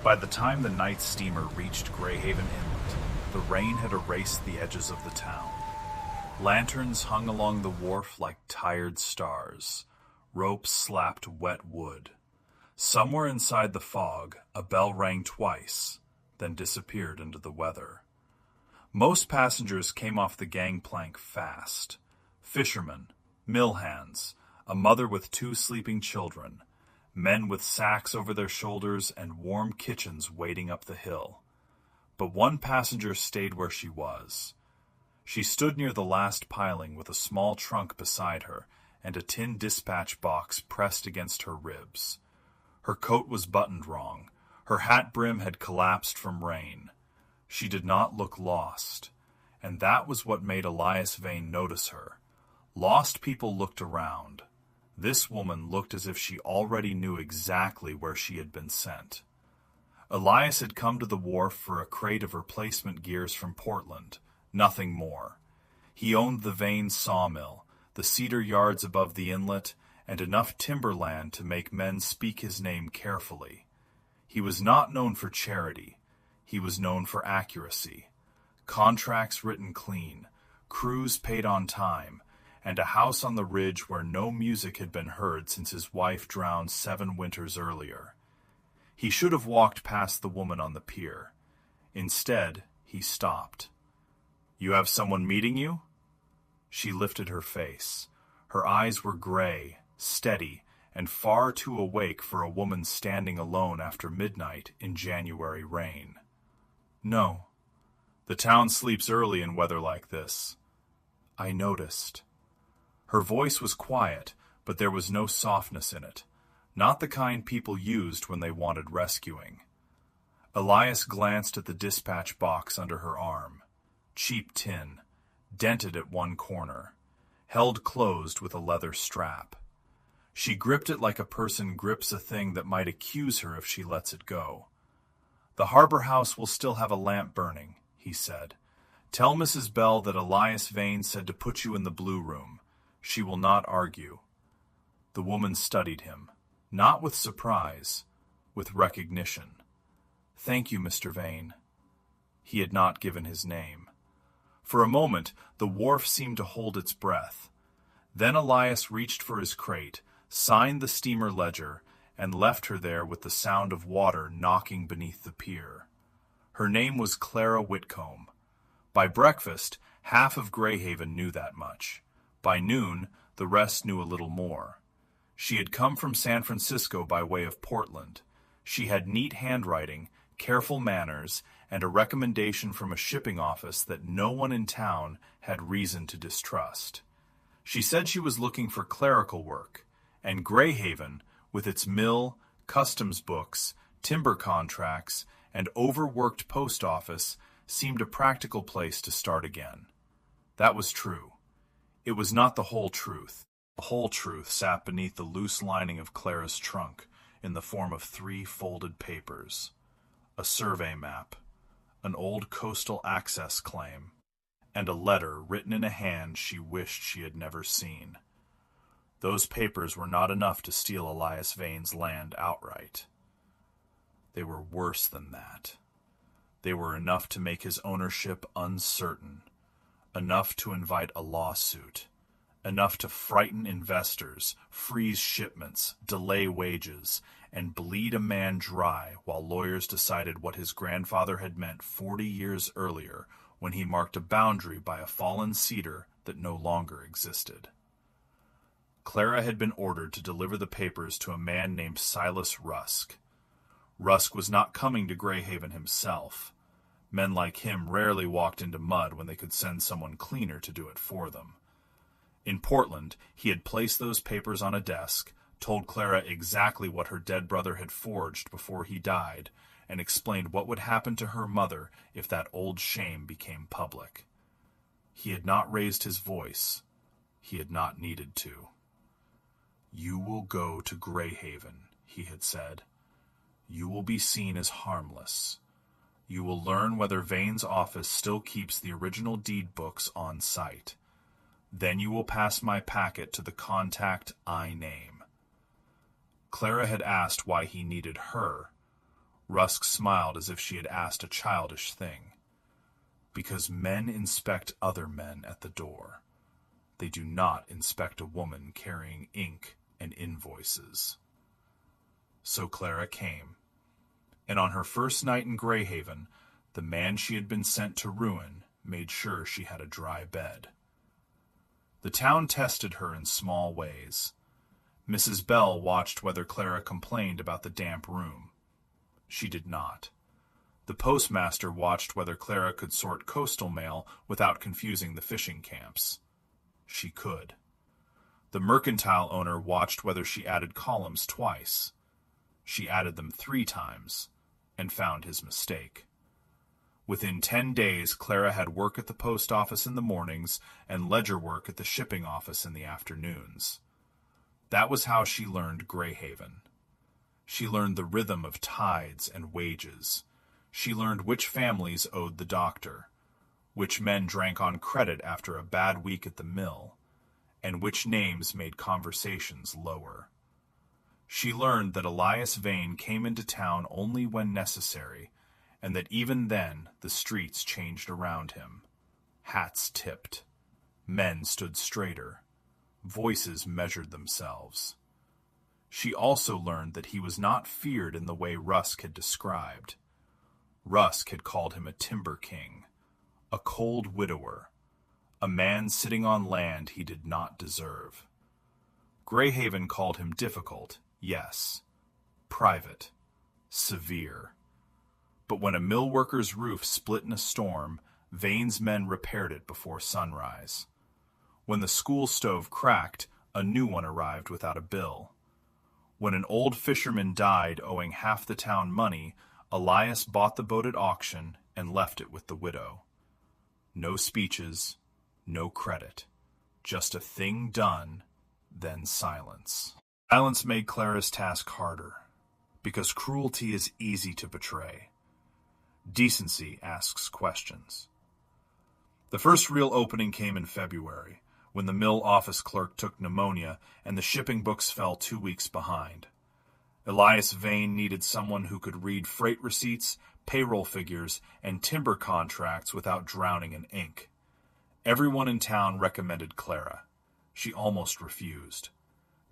By the time the night steamer reached Greyhaven Inlet, the rain had erased the edges of the town. Lanterns hung along the wharf like tired stars. Ropes slapped wet wood. Somewhere inside the fog, a bell rang twice, then disappeared into the weather. Most passengers came off the gangplank fast. Fishermen, mill hands, a mother with 2 sleeping children, men with sacks over their shoulders and warm kitchens waiting up the hill. But one passenger stayed where she was. She stood near the last piling with a small trunk beside her and a tin dispatch box pressed against her ribs. Her coat was buttoned wrong. Her hat brim had collapsed from rain. She did not look lost, and that was what made Elias Vane notice her. Lost people looked around. This woman looked as if she already knew exactly where she had been sent. Elias had come to the wharf for a crate of replacement gears from Portland, nothing more. He owned the Vane sawmill, the cedar yards above the inlet, and enough timberland to make men speak his name carefully. He was not known for charity. He was known for accuracy. Contracts written clean, crews paid on time, and a house on the ridge where no music had been heard since his wife drowned 7 winters earlier. He should have walked past the woman on the pier. Instead, he stopped. "You have someone meeting you?" She lifted her face. Her eyes were gray, steady, and far too awake for a woman standing alone after midnight in January rain. "No. The town sleeps early in weather like this." "I noticed." Her voice was quiet, but there was no softness in it, not the kind people used when they wanted rescuing. Elias glanced at the dispatch box under her arm. Cheap tin, dented at one corner, held closed with a leather strap. She gripped it like a person grips a thing that might accuse her if she lets it go. "The harbor house will still have a lamp burning," he said. "Tell Mrs. Bell that Elias Vane said to put you in the blue room. She will not argue." The woman studied him, not with surprise, with recognition. "Thank you, Mr. Vane." He had not given his name. For a moment, the wharf seemed to hold its breath. Then Elias reached for his crate, signed the steamer ledger, and left her there with the sound of water knocking beneath the pier. Her name was Clara Whitcomb. By breakfast, half of Greyhaven knew that much. By noon, the rest knew a little more. She had come from San Francisco by way of Portland. She had neat handwriting, careful manners, and a recommendation from a shipping office that no one in town had reason to distrust. She said she was looking for clerical work, and Greyhaven, with its mill, customs books, timber contracts, and overworked post office, seemed a practical place to start again. That was true. It was not the whole truth. The whole truth sat beneath the loose lining of Clara's trunk in the form of 3 folded papers. A survey map, an old coastal access claim, and a letter written in a hand she wished she had never seen. Those papers were not enough to steal Elias Vane's land outright. They were worse than that. They were enough to make his ownership uncertain, enough to invite a lawsuit, enough to frighten investors, freeze shipments, delay wages, and bleed a man dry while lawyers decided what his grandfather had meant 40 years earlier when he marked a boundary by a fallen cedar that no longer existed. Clara had been ordered to deliver the papers to a man named Silas Rusk. Rusk was not coming to Greyhaven himself. Men like him rarely walked into mud when they could send someone cleaner to do it for them. In Portland, he had placed those papers on a desk, told Clara exactly what her dead brother had forged before he died, and explained what would happen to her mother if that old shame became public. He had not raised his voice. He had not needed to. "You will go to Greyhaven," he had said. "You will be seen as harmless. You will learn whether Vane's office still keeps the original deed books on site. Then you will pass my packet to the contact I name." Clara had asked why he needed her. Rusk smiled as if she had asked a childish thing. Because men inspect other men at the door. They do not inspect a woman carrying ink and invoices. So Clara came, and on her first night in Greyhaven, the man she had been sent to ruin made sure she had a dry bed. The town tested her in small ways. Mrs. Bell watched whether Clara complained about the damp room. She did not. The postmaster watched whether Clara could sort coastal mail without confusing the fishing camps. She could. The mercantile owner watched whether she added columns twice. She added them 3 times, and found his mistake. Within 10 days, Clara had work at the post office in the mornings and ledger work at the shipping office in the afternoons. That was how she learned Greyhaven. She learned the rhythm of tides and wages. She learned which families owed the doctor, which men drank on credit after a bad week at the mill, and which names made conversations lower. She learned that Elias Vane came into town only when necessary, and that even then the streets changed around him. Hats tipped. Men stood straighter. Voices measured themselves. She also learned that he was not feared in the way Rusk had described. Rusk had called him a timber king, a cold widower, a man sitting on land he did not deserve. Greyhaven called him difficult, yes, private, severe. But when a mill worker's roof split in a storm, Vane's men repaired it before sunrise. When the school stove cracked, a new one arrived without a bill. When an old fisherman died owing half the town money, Elias bought the boat at auction and left it with the widow. No speeches, no credit. Just a thing done, then silence. Silence made Clara's task harder, because cruelty is easy to betray. Decency asks questions. The first real opening came in February, when the mill office clerk took pneumonia and the shipping books fell 2 weeks behind. Elias Vane needed someone who could read freight receipts, payroll figures, and timber contracts without drowning in ink. Everyone in town recommended Clara. She almost refused.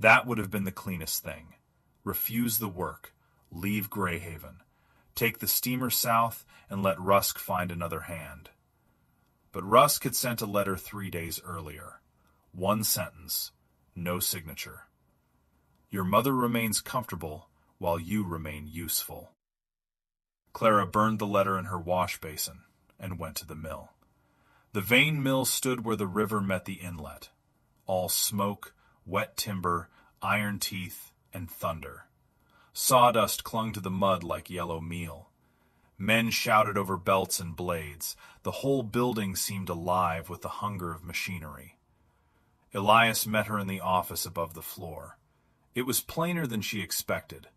That would have been the cleanest thing. Refuse the work. Leave Greyhaven. Take the steamer south and let Rusk find another hand. But Rusk had sent a letter 3 days earlier. 1 sentence, no signature. Your mother remains comfortable while you remain useful. Clara burned the letter in her wash basin and went to the mill. The Vane mill stood where the river met the inlet. All smoke, wet timber, iron teeth, and thunder. Sawdust clung to the mud like yellow meal. Men shouted over belts and blades. The whole building seemed alive with the hunger of machinery. Elias met her in the office above the floor. It was plainer than she expected.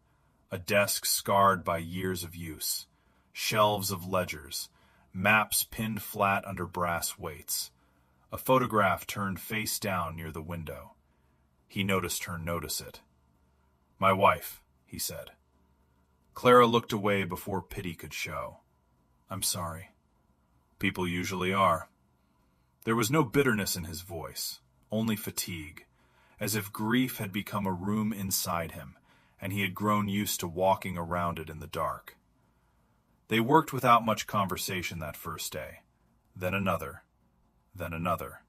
A desk scarred by years of use. Shelves of ledgers. Maps pinned flat under brass weights. A photograph turned face down near the window. He noticed her notice it. "My wife," he said. Clara looked away before pity could show. "I'm sorry." People usually are. There was no bitterness in his voice, only fatigue, as if grief had become a room inside him, and he had grown used to walking around it in the dark. They worked without much conversation that first day, then another, then another.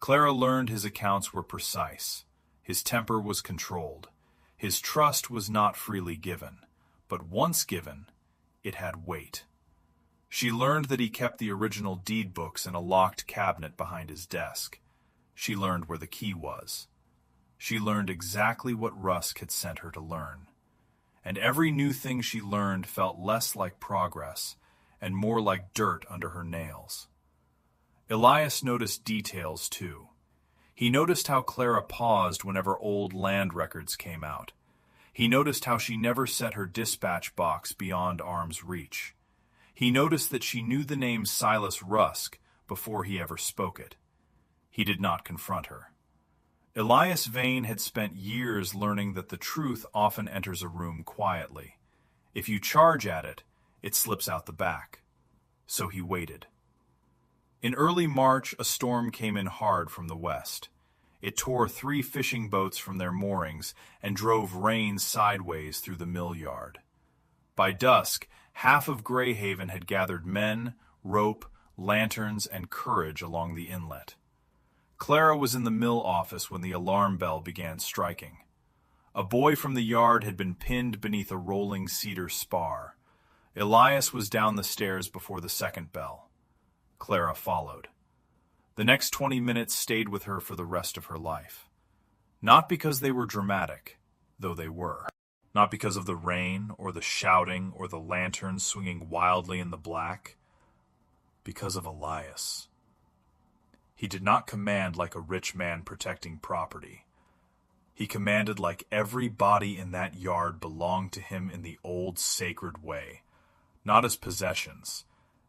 Clara learned his accounts were precise. His temper was controlled. His trust was not freely given, but once given, it had weight. She learned that he kept the original deed books in a locked cabinet behind his desk. She learned where the key was. She learned exactly what Rusk had sent her to learn. And every new thing she learned felt less like progress and more like dirt under her nails. Elias noticed details, too. He noticed how Clara paused whenever old land records came out. He noticed how she never set her dispatch box beyond arm's reach. He noticed that she knew the name Silas Rusk before he ever spoke it. He did not confront her. Elias Vane had spent years learning that the truth often enters a room quietly. If you charge at it, it slips out the back. So he waited. In early March, a storm came in hard from the west. It tore 3 fishing boats from their moorings and drove rain sideways through the mill yard. By dusk, half of Greyhaven had gathered men, rope, lanterns, and courage along the inlet. Clara was in the mill office when the alarm bell began striking. A boy from the yard had been pinned beneath a rolling cedar spar. Elias was down the stairs before the second bell. Clara followed. The next 20 minutes stayed with her for the rest of her life. Not because they were dramatic, though they were. Not because of the rain, or the shouting, or the lanterns swinging wildly in the black. Because of Elias. He did not command like a rich man protecting property. He commanded like every body in that yard belonged to him in the old sacred way, not as possessions,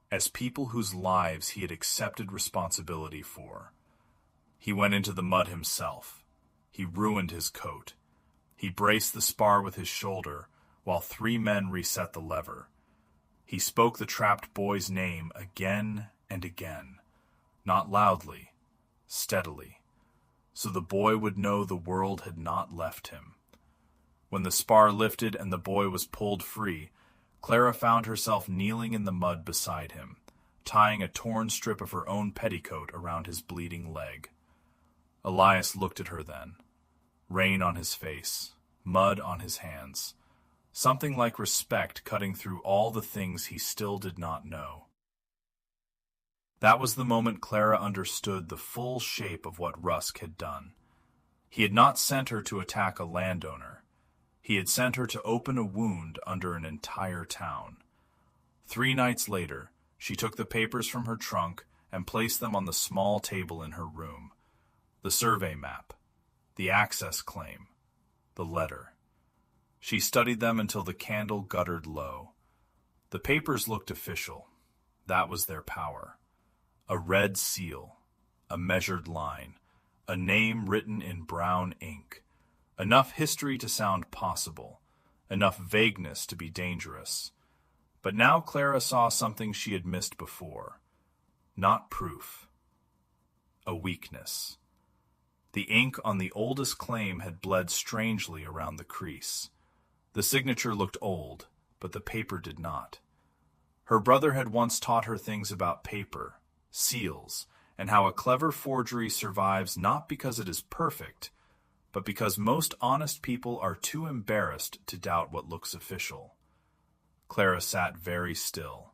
as people whose lives he had accepted responsibility for. He went into the mud himself. He ruined his coat. He braced the spar with his shoulder, while 3 men reset the lever. He spoke the trapped boy's name again and again, not loudly, steadily, so the boy would know the world had not left him. When the spar lifted and the boy was pulled free, Clara found herself kneeling in the mud beside him, tying a torn strip of her own petticoat around his bleeding leg. Elias looked at her then. Rain on his face, mud on his hands, something like respect cutting through all the things he still did not know. That was the moment Clara understood the full shape of what Rusk had done. He had not sent her to attack a landowner. He had sent her to open a wound under an entire town. 3 nights later, she took the papers from her trunk and placed them on the small table in her room. The survey map, the access claim, the letter. She studied them until the candle guttered low. The papers looked official. That was their power. A red seal, a measured line, a name written in brown ink. Enough history to sound possible, enough vagueness to be dangerous. But now Clara saw something she had missed before. Not proof. A weakness. The ink on the oldest claim had bled strangely around the crease. The signature looked old, but the paper did not. Her brother had once taught her things about paper, seals, and how a clever forgery survives not because it is perfect, but because most honest people are too embarrassed to doubt what looks official. Clara sat very still.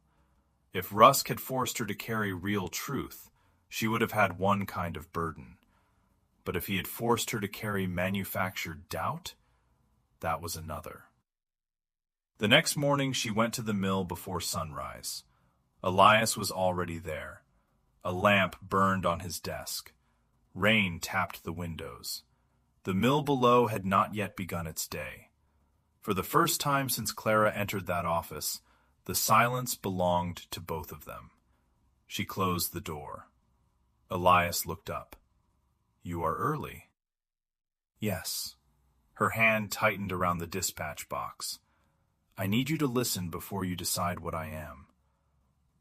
If Rusk had forced her to carry real truth, she would have had one kind of burden. But if he had forced her to carry manufactured doubt, that was another. The next morning she went to the mill before sunrise. Elias was already there. A lamp burned on his desk. Rain tapped the windows. The mill below had not yet begun its day. For the first time since Clara entered that office, the silence belonged to both of them. She closed the door. Elias looked up. "You are early." "Yes." Her hand tightened around the dispatch box. "I need you to listen before you decide what I am."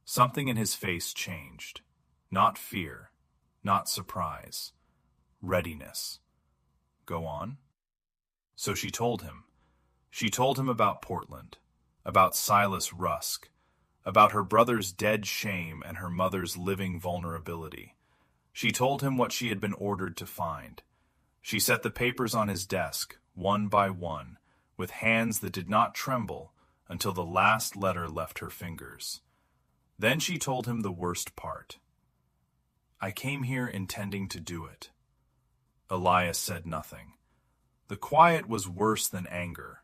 Something in his face changed. Not fear, not surprise. Readiness. "Go on." So she told him. She told him about Portland, about Silas Rusk, about her brother's dead shame and her mother's living vulnerability. She told him what she had been ordered to find. She set the papers on his desk, one by one, with hands that did not tremble until the last letter left her fingers. Then she told him the worst part. "I came here intending to do it." Elias said nothing. The quiet was worse than anger.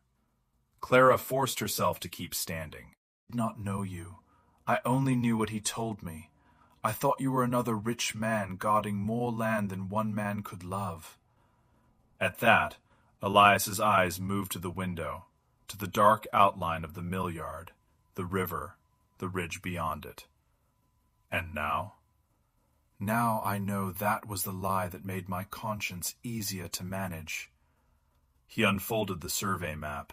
Clara forced herself to keep standing. "I did not know you. I only knew what he told me. I thought you were another rich man guarding more land than one man could love." At that, Elias's eyes moved to the window, to the dark outline of the mill yard, the river, the ridge beyond it. "And now?" "Now I know that was the lie that made my conscience easier to manage." He unfolded the survey map.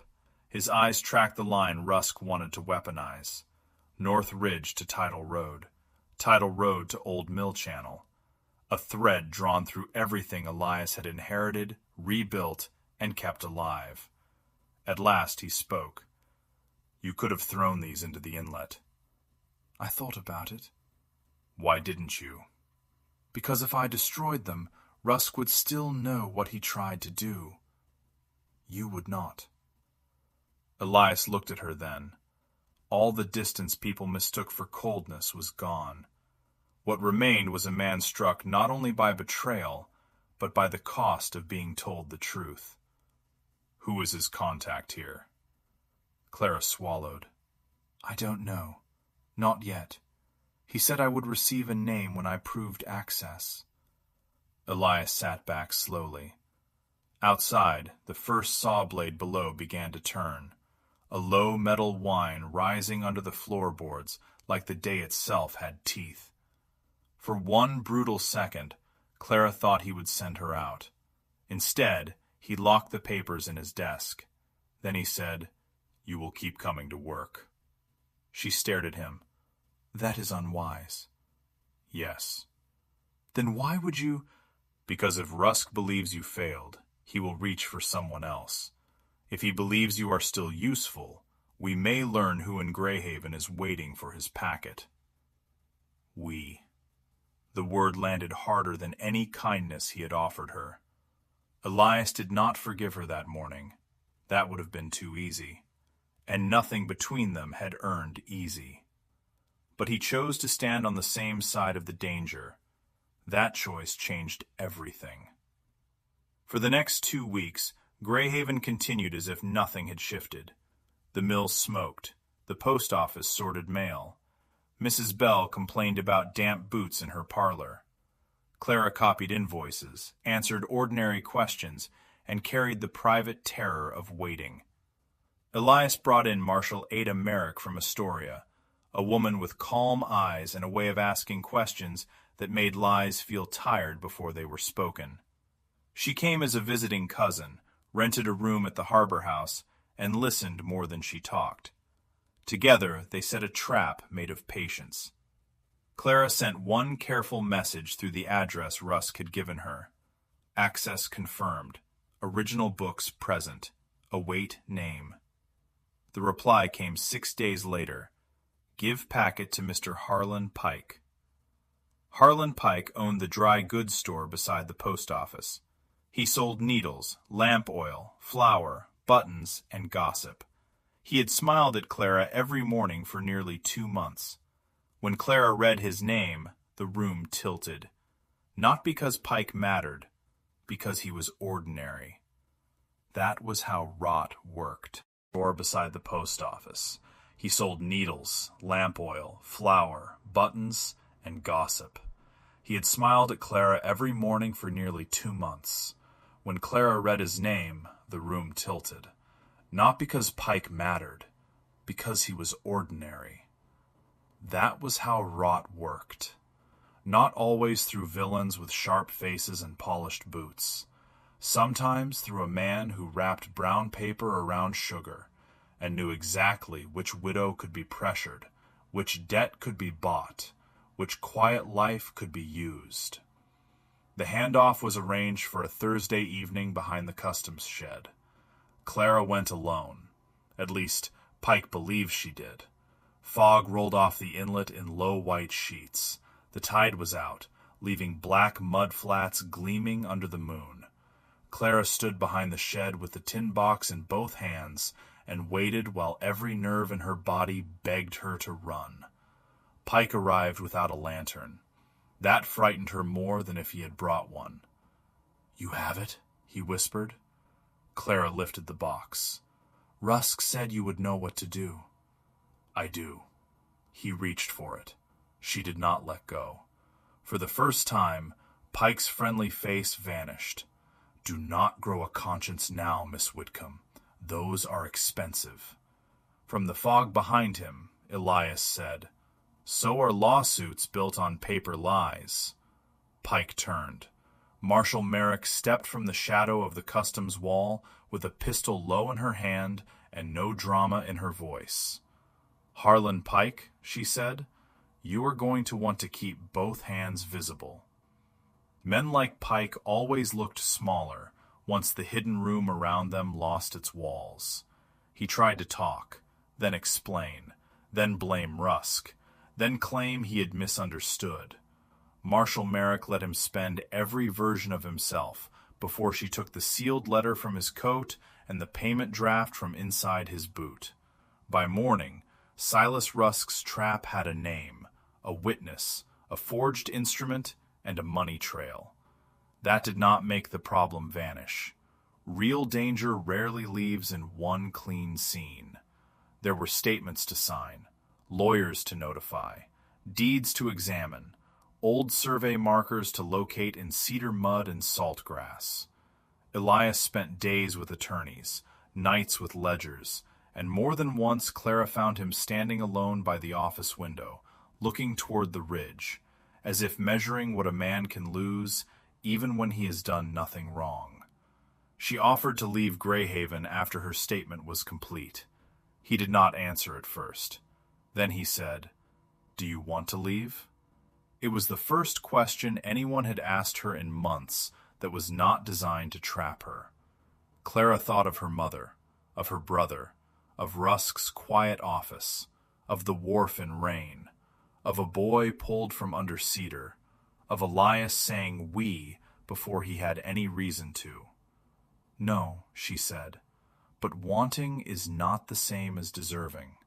His eyes tracked the line Rusk wanted to weaponize. North Ridge to Tidal Road to Old Mill Channel. A thread drawn through everything Elias had inherited, rebuilt, and kept alive. At last he spoke. "You could have thrown these into the inlet." "I thought about it." "Why didn't you?" "Because if I destroyed them, Rusk would still know what he tried to do. You would not." Elias looked at her then. All the distance people mistook for coldness was gone. What remained was a man struck not only by betrayal, but by the cost of being told the truth. "Who is his contact here?" Clara swallowed. "I don't know. Not yet. He said I would receive a name when I proved access." Elias sat back slowly. Outside, the first saw blade below began to turn, a low metal whine rising under the floorboards like the day itself had teeth. For one brutal second, Clara thought he would send her out. Instead, he locked the papers in his desk. Then he said, "You will keep coming to work." She stared at him. "That is unwise." "Yes." "Then why would you—" "Because if Rusk believes you failed, he will reach for someone else. If he believes you are still useful, we may learn who in Greyhaven is waiting for his packet." "We." The word landed harder than any kindness he had offered her. Elias did not forgive her that morning. That would have been too easy. And nothing between them had earned easy. But he chose to stand on the same side of the danger. That choice changed everything. For the next 2 weeks, Greyhaven continued as if nothing had shifted. The mill smoked. The post office sorted mail. Mrs. Bell complained about damp boots in her parlor. Clara copied invoices, answered ordinary questions, and carried the private terror of waiting. Elias brought in Marshal Ada Merrick from Astoria, a woman with calm eyes and a way of asking questions that made lies feel tired before they were spoken. She came as a visiting cousin, rented a room at the harbor house, and listened more than she talked. Together, they set a trap made of patience. Clara sent one careful message through the address Rusk had given her. Access confirmed. Original books present. Await name. The reply came 6 days later. Give packet to Mr. Harlan Pike. Harlan Pike owned the dry goods store beside the post office. He sold needles, lamp oil, flour, buttons, and gossip. He had smiled at Clara every morning for nearly 2 months. When Clara read his name, the room tilted. Not because Pike mattered, because he was ordinary. That was how rot worked. Or beside the post office. He sold needles, lamp oil, flour, buttons, and gossip. He had smiled at Clara every morning for nearly 2 months. When Clara read his name, the room tilted. Not because Pike mattered, because he was ordinary. That was how rot worked. Not always through villains with sharp faces and polished boots. Sometimes through a man who wrapped brown paper around sugar and knew exactly which widow could be pressured, which debt could be bought, which quiet life could be used. The handoff was arranged for a Thursday evening behind the customs shed. Clara went alone. At least, Pike believed she did. Fog rolled off the inlet in low white sheets. The tide was out, leaving black mud flats gleaming under the moon. Clara stood behind the shed with the tin box in both hands and waited while every nerve in her body begged her to run. Pike arrived without a lantern. That frightened her more than if he had brought one. "You have it?" he whispered. Clara lifted the box. "Rusk said you would know what to do." "I do." He reached for it. She did not let go. For the first time, Pike's friendly face vanished. "Do not grow a conscience now, Miss Whitcomb. Those are expensive." From the fog behind him, Elias said, "So are lawsuits built on paper lies." Pike turned. Marshal Merrick stepped from the shadow of the customs wall with a pistol low in her hand and no drama in her voice. "Harlan Pike," she said, "you are going to want to keep both hands visible." Men like Pike always looked smaller once the hidden room around them lost its walls. He tried to talk, then explain, then blame Rusk, then claim he had misunderstood. Marshal Merrick let him spend every version of himself before she took the sealed letter from his coat and the payment draft from inside his boot. By morning, Silas Rusk's trap had a name, a witness, a forged instrument, and a money trail. That did not make the problem vanish. Real danger rarely leaves in one clean scene. There were statements to sign, lawyers to notify, deeds to examine, old survey markers to locate in cedar mud and salt grass. Elias spent days with attorneys, nights with ledgers, and more than once Clara found him standing alone by the office window, looking toward the ridge, as if measuring what a man can lose even when he has done nothing wrong. She offered to leave Greyhaven after her statement was complete. He did not answer at first. Then he said, "Do you want to leave?" It was the first question anyone had asked her in months that was not designed to trap her. Clara thought of her mother, of her brother, of Rusk's quiet office, of the wharf in rain, of a boy pulled from under cedar, of Elias saying "we" before he had any reason to. "No," she said, "but wanting is not the same as deserving."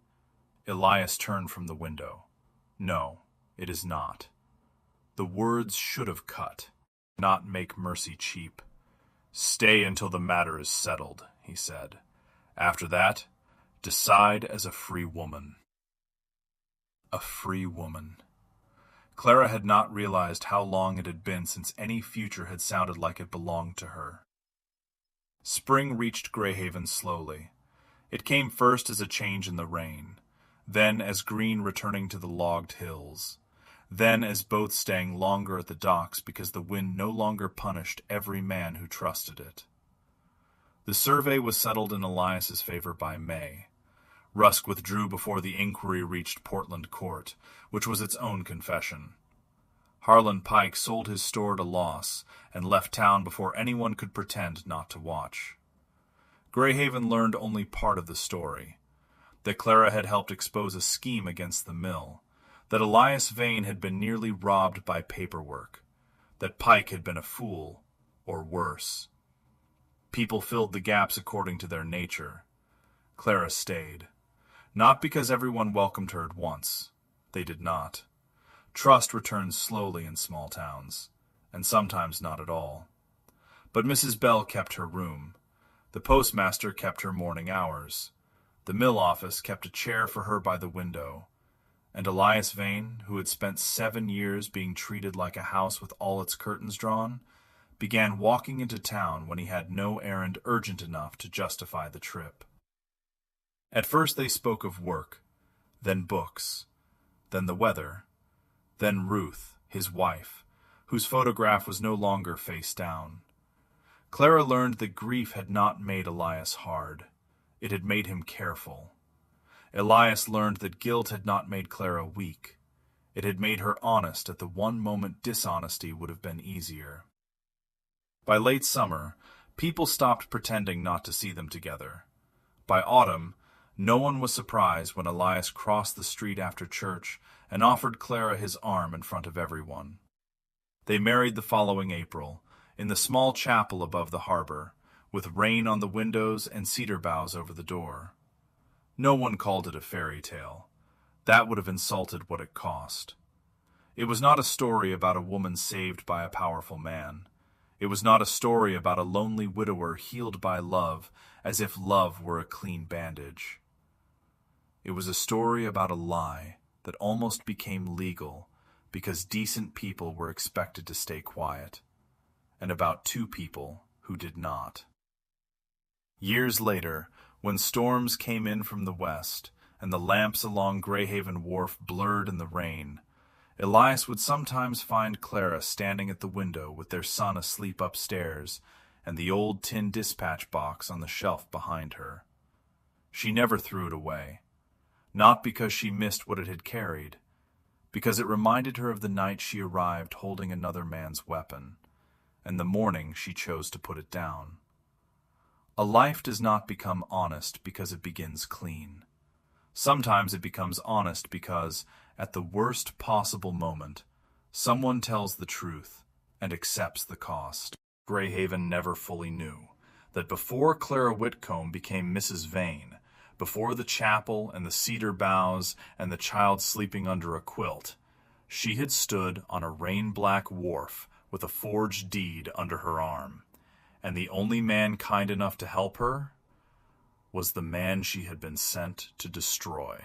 Elias turned from the window. "No, it is not." The words should have cut, not make mercy cheap. "Stay until the matter is settled," he said. "After that, decide as a free woman." A free woman. Clara had not realized how long it had been since any future had sounded like it belonged to her. Spring reached Greyhaven slowly. It came first as a change in the rain, then as green returning to the logged hills, then as boats staying longer at the docks because the wind no longer punished every man who trusted it. The survey was settled in Elias's favor by May. Rusk withdrew before the inquiry reached Portland Court, which was its own confession. Harlan Pike sold his store at a loss and left town before anyone could pretend not to watch. Greyhaven learned only part of the story: that Clara had helped expose a scheme against the mill, that Elias Vane had been nearly robbed by paperwork, that Pike had been a fool, or worse. People filled the gaps according to their nature. Clara stayed. Not because everyone welcomed her at once. They did not. Trust returns slowly in small towns, and sometimes not at all. But Mrs. Bell kept her room. The postmaster kept her morning hours. The mill office kept a chair for her by the window. And Elias Vane, who had spent 7 years being treated like a house with all its curtains drawn, began walking into town when he had no errand urgent enough to justify the trip. At first they spoke of work, then books, then the weather, then Ruth, his wife, whose photograph was no longer face down. Clara learned that grief had not made Elias hard. It had made him careful. Elias learned that guilt had not made Clara weak. It had made her honest at the one moment dishonesty would have been easier. By late summer, people stopped pretending not to see them together. By autumn, no one was surprised when Elias crossed the street after church and offered Clara his arm in front of everyone. They married the following April, in the small chapel above the harbor, with rain on the windows and cedar boughs over the door. No one called it a fairy tale. That would have insulted what it cost. It was not a story about a woman saved by a powerful man. It was not a story about a lonely widower healed by love, as if love were a clean bandage. It was a story about a lie that almost became legal because decent people were expected to stay quiet, and about two people who did not. Years later, when storms came in from the west, and the lamps along Greyhaven Wharf blurred in the rain, Elias would sometimes find Clara standing at the window with their son asleep upstairs and the old tin dispatch box on the shelf behind her. She never threw it away, not because she missed what it had carried, because it reminded her of the night she arrived holding another man's weapon, and the morning she chose to put it down. A life does not become honest because it begins clean. Sometimes it becomes honest because, at the worst possible moment, someone tells the truth and accepts the cost. Greyhaven never fully knew that before Clara Whitcomb became Mrs. Vane, before the chapel and the cedar boughs and the child sleeping under a quilt, she had stood on a rain-black wharf with a forged deed under her arm, and the only man kind enough to help her was the man she had been sent to destroy.